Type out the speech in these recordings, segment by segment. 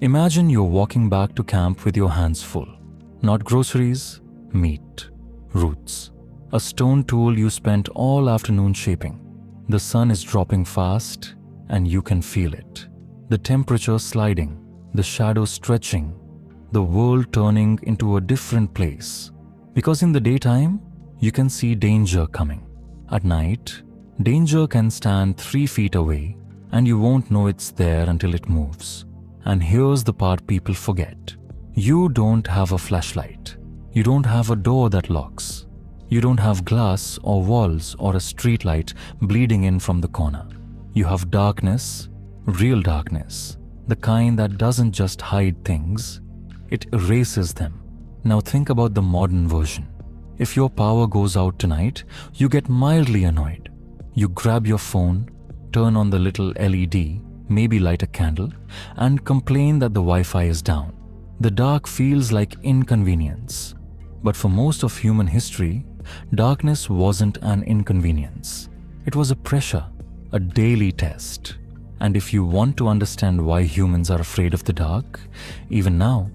Imagine you're walking back to camp with your hands full. Not groceries, meat, roots. A stone tool you spent all afternoon shaping. The sun is dropping fast and you can feel it. The temperature sliding, the shadows stretching, the world turning into a different place. Because in the daytime, you can see danger coming. At night, danger can stand 3 feet away and you won't know it's there until it moves. And here's the part people forget. You don't have a flashlight. You don't have a door that locks. You don't have glass or walls or a street light bleeding in from the corner. You have darkness, real darkness, the kind that doesn't just hide things, it erases them. Now think about the modern version. If your power goes out tonight, you get mildly annoyed. You grab your phone, turn on the little LED, maybe light a candle, and complain that the Wi-Fi is down. The dark feels like inconvenience. But for most of human history, darkness wasn't an inconvenience. It was a pressure, a daily test. And if you want to understand why humans are afraid of the dark, even now,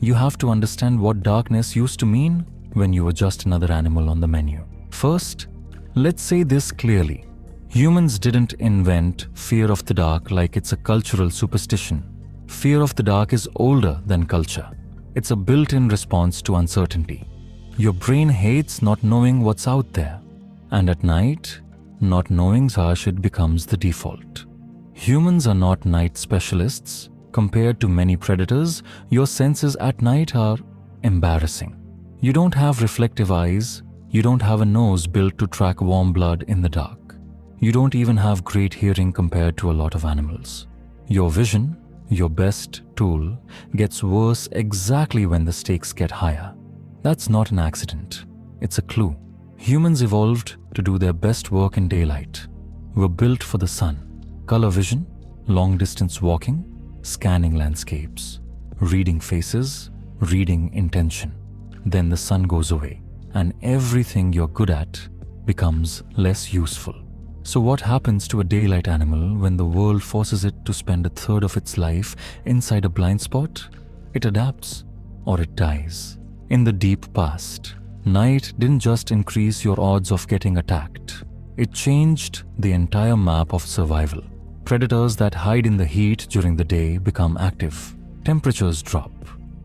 you have to understand what darkness used to mean when you were just another animal on the menu. First, let's say this clearly. Humans didn't invent fear of the dark like it's a cultural superstition. Fear of the dark is older than culture. It's a built-in response to uncertainty. Your brain hates not knowing what's out there. And at night, not knowing's harsh, it becomes the default. Humans are not night specialists. Compared to many predators, your senses at night are embarrassing. You don't have reflective eyes. You don't have a nose built to track warm blood in the dark. You don't even have great hearing compared to a lot of animals. Your vision, your best tool, gets worse exactly when the stakes get higher. That's not an accident. It's a clue. Humans evolved to do their best work in daylight. We're built for the sun. Color vision, long-distance walking, scanning landscapes, reading faces, reading intention. Then the sun goes away, and everything you're good at becomes less useful. So what happens to a daylight animal when the world forces it to spend a third of its life inside a blind spot? It adapts, or it dies. In the deep past, night didn't just increase your odds of getting attacked. It changed the entire map of survival. Predators that hide in the heat during the day become active. Temperatures drop.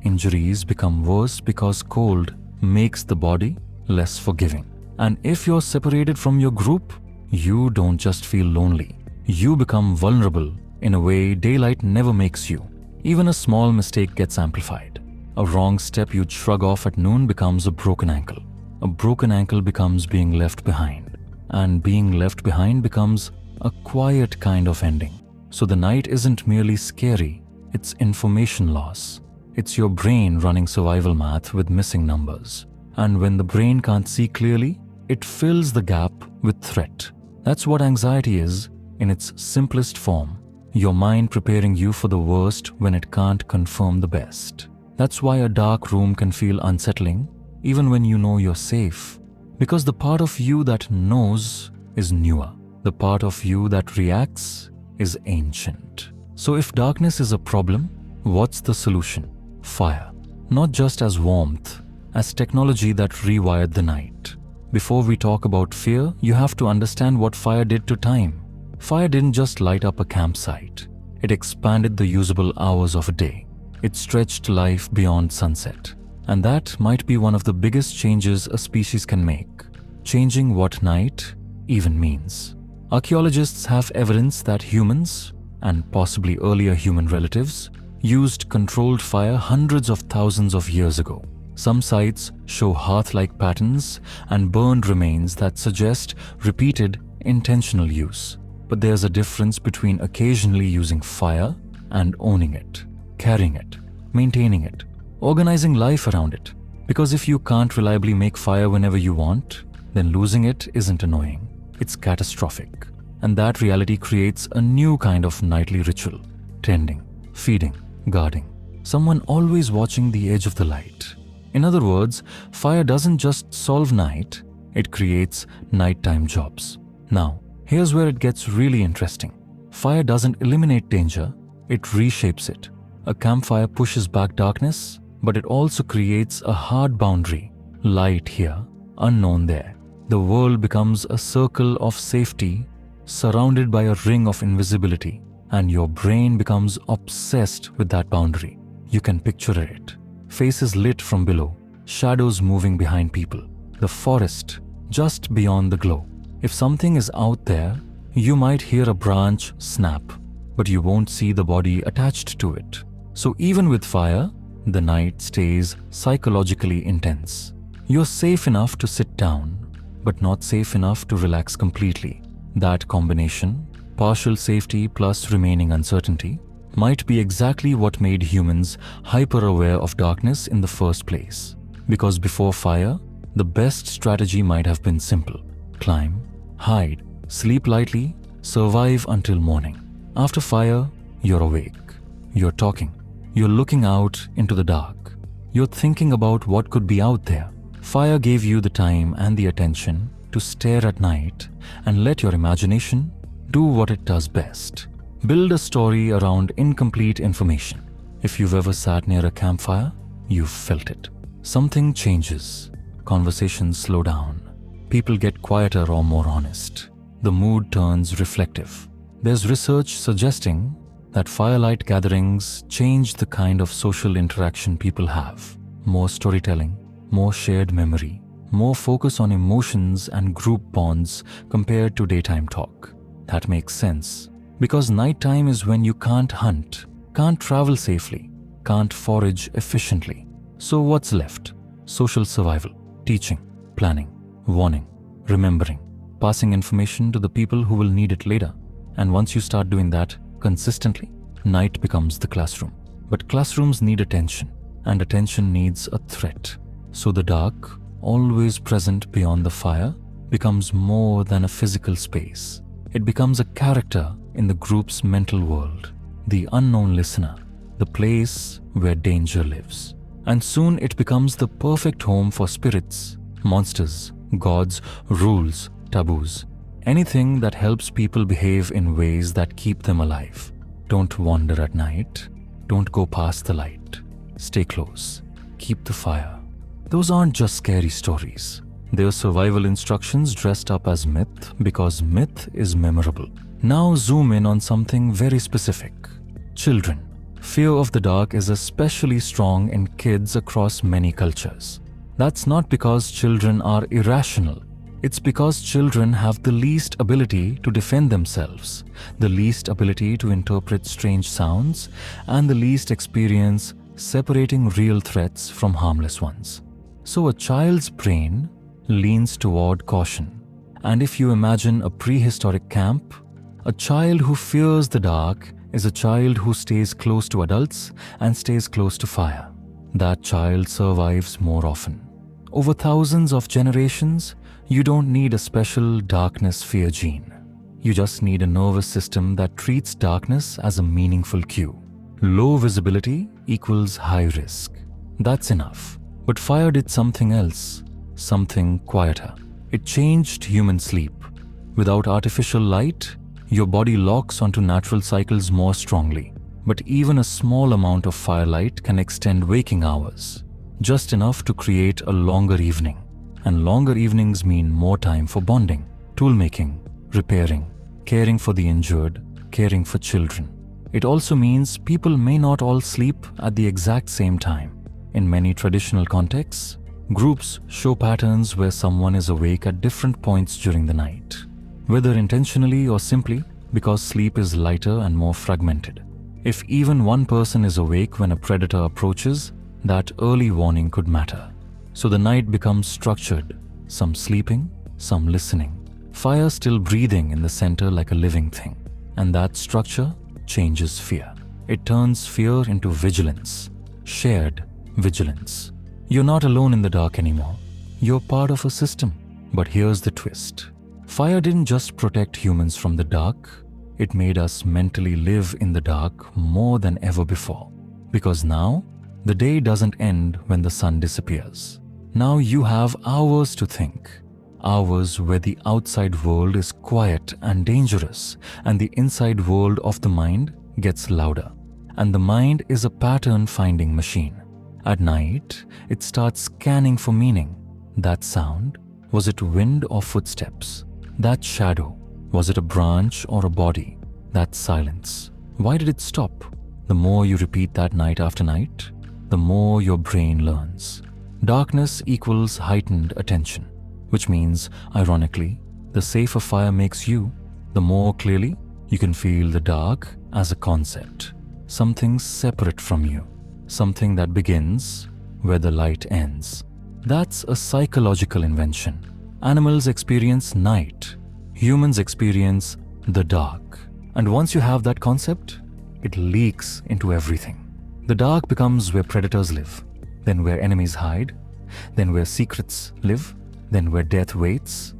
Injuries become worse because cold makes the body less forgiving. And if you're separated from your group, you don't just feel lonely. You become vulnerable in a way daylight never makes you. Even a small mistake gets amplified. A wrong step you'd shrug off at noon becomes a broken ankle. A broken ankle becomes being left behind. And being left behind becomes a quiet kind of ending. So the night isn't merely scary, it's information loss. It's your brain running survival math with missing numbers. And when the brain can't see clearly, it fills the gap with threat. That's what anxiety is in its simplest form. Your mind preparing you for the worst when it can't confirm the best. That's why a dark room can feel unsettling even when you know you're safe. Because the part of you that knows is newer. The part of you that reacts is ancient. So if darkness is a problem, what's the solution? Fire. Not just as warmth, as technology that rewired the night. Before we talk about fear, you have to understand what fire did to time. Fire didn't just light up a campsite. It expanded the usable hours of a day. It stretched life beyond sunset. And that might be one of the biggest changes a species can make, changing what night even means. Archaeologists have evidence that humans, and possibly earlier human relatives, used controlled fire hundreds of thousands of years ago. Some sites show hearth-like patterns and burned remains that suggest repeated, intentional use. But there's a difference between occasionally using fire and owning it, carrying it, maintaining it, organizing life around it. Because if you can't reliably make fire whenever you want, then losing it isn't annoying, it's catastrophic. And that reality creates a new kind of nightly ritual: tending, feeding, guarding. Someone always watching the edge of the light. In other words, fire doesn't just solve night, it creates nighttime jobs. Now, here's where it gets really interesting. Fire doesn't eliminate danger, it reshapes it. A campfire pushes back darkness, but it also creates a hard boundary. Light here, unknown there. The world becomes a circle of safety surrounded by a ring of invisibility, and your brain becomes obsessed with that boundary. You can picture it. Faces lit from below, shadows moving behind people, the forest just beyond the glow. If something is out there, you might hear a branch snap, but you won't see the body attached to it. So even with fire, the night stays psychologically intense. You're safe enough to sit down, but not safe enough to relax completely. That combination, partial safety plus remaining uncertainty, might be exactly what made humans hyper-aware of darkness in the first place. Because before fire, the best strategy might have been simple. Climb, hide, sleep lightly, survive until morning. After fire, you're awake. You're talking. You're looking out into the dark. You're thinking about what could be out there. Fire gave you the time and the attention to stare at night and let your imagination do what it does best. Build a story around incomplete information. If you've ever sat near a campfire, you've felt it. Something changes. Conversations slow down. People get quieter or more honest. The mood turns reflective. There's research suggesting that firelight gatherings change the kind of social interaction people have. More storytelling, more shared memory, more focus on emotions and group bonds compared to daytime talk. That makes sense, because nighttime is when you can't hunt, can't travel safely, can't forage efficiently. So what's left? Social survival, teaching, planning, warning, remembering, passing information to the people who will need it later. And once you start doing that consistently, night becomes the classroom. But classrooms need attention, and attention needs a threat. So the dark, always present beyond the fire, becomes more than a physical space. It becomes a character in the group's mental world, the unknown listener, the place where danger lives. And soon it becomes the perfect home for spirits, monsters, gods, rules, taboos, anything that helps people behave in ways that keep them alive. Don't wander at night. Don't go past the light. Stay close. Keep the fire. Those aren't just scary stories. They're survival instructions dressed up as myth because myth is memorable. Now zoom in on something very specific. Children. Fear of the dark is especially strong in kids across many cultures. That's not because children are irrational. It's because children have the least ability to defend themselves, the least ability to interpret strange sounds, and the least experience separating real threats from harmless ones. So a child's brain leans toward caution. And if you imagine a prehistoric camp, a child who fears the dark is a child who stays close to adults and stays close to fire. That child survives more often. Over thousands of generations, you don't need a special darkness fear gene. You just need a nervous system that treats darkness as a meaningful cue. Low visibility equals high risk. That's enough. But fire did something else, something quieter. It changed human sleep. Without artificial light, your body locks onto natural cycles more strongly. But even a small amount of firelight can extend waking hours, just enough to create a longer evening. And longer evenings mean more time for bonding, tool-making, repairing, caring for the injured, caring for children. It also means people may not all sleep at the exact same time. In many traditional contexts, groups show patterns where someone is awake at different points during the night, whether intentionally or simply because sleep is lighter and more fragmented. If even one person is awake when a predator approaches, that early warning could matter. So the night becomes structured, some sleeping, some listening, fire still breathing in the center like a living thing. And that structure changes fear. It turns fear into vigilance, shared vigilance. You're not alone in the dark anymore. You're part of a system. But here's the twist. Fire didn't just protect humans from the dark, it made us mentally live in the dark more than ever before. Because now, the day doesn't end when the sun disappears. Now you have hours to think. Hours where the outside world is quiet and dangerous, and the inside world of the mind gets louder. And the mind is a pattern-finding machine. At night, it starts scanning for meaning. That sound, was it wind or footsteps? That shadow, was it a branch or a body? That silence, why did it stop? The more you repeat that night after night, the more your brain learns. Darkness equals heightened attention, which means, ironically, the safer fire makes you, the more clearly you can feel the dark as a concept, something separate from you, something that begins where the light ends. That's a psychological invention. Animals experience night, humans experience the dark. And once you have that concept, it leaks into everything. The dark becomes where predators live, then where enemies hide, then where secrets live, then where death waits,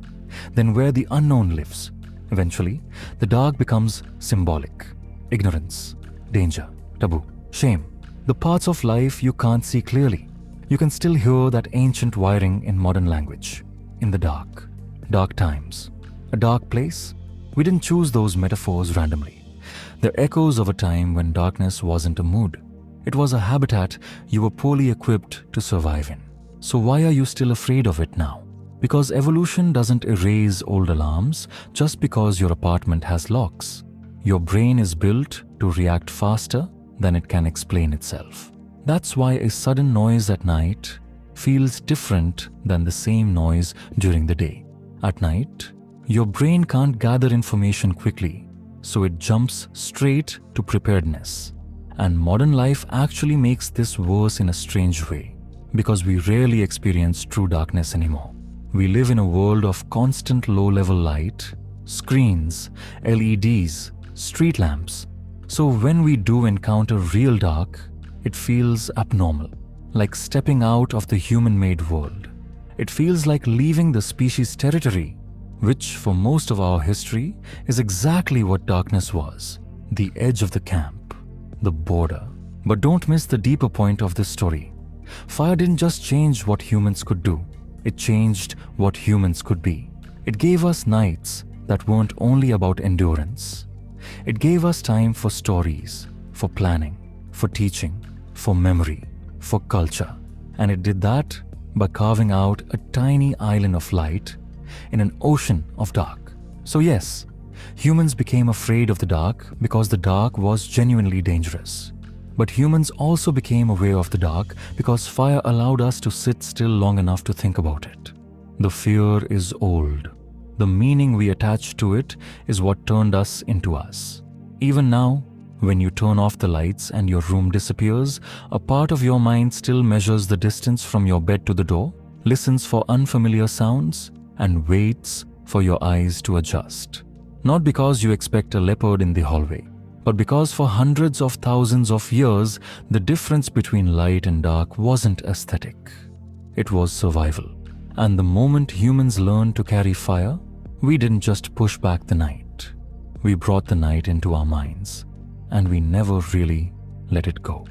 then where the unknown lives. Eventually, the dark becomes symbolic. Ignorance, danger, taboo, shame. The parts of life you can't see clearly. You can still hear that ancient wiring in modern language. In the dark. Dark times. A dark place? We didn't choose those metaphors randomly. They're echoes of a time when darkness wasn't a mood. It was a habitat you were poorly equipped to survive in. So why are you still afraid of it now? Because evolution doesn't erase old alarms just because your apartment has locks. Your brain is built to react faster than it can explain itself. That's why a sudden noise at night feels different than the same noise during the day. At night, your brain can't gather information quickly, so it jumps straight to preparedness. And modern life actually makes this worse in a strange way, because we rarely experience true darkness anymore. We live in a world of constant low-level light, screens, LEDs, street lamps. So when we do encounter real dark, it feels abnormal, like stepping out of the human-made world. It feels like leaving the species' territory, which for most of our history is exactly what darkness was, the edge of the camp, the border. But don't miss the deeper point of this story. Fire didn't just change what humans could do, it changed what humans could be. It gave us nights that weren't only about endurance. It gave us time for stories, for planning, for teaching, for memory, for culture. And it did that by carving out a tiny island of light in an ocean of dark. So yes, humans became afraid of the dark because the dark was genuinely dangerous. But humans also became aware of the dark because fire allowed us to sit still long enough to think about it. The fear is old. The meaning we attach to it is what turned us into us. Even now, when you turn off the lights and your room disappears, a part of your mind still measures the distance from your bed to the door, listens for unfamiliar sounds, and waits for your eyes to adjust. Not because you expect a leopard in the hallway, but because for hundreds of thousands of years, the difference between light and dark wasn't aesthetic. It was survival. And the moment humans learned to carry fire, we didn't just push back the night. We brought the night into our minds, and we never really let it go.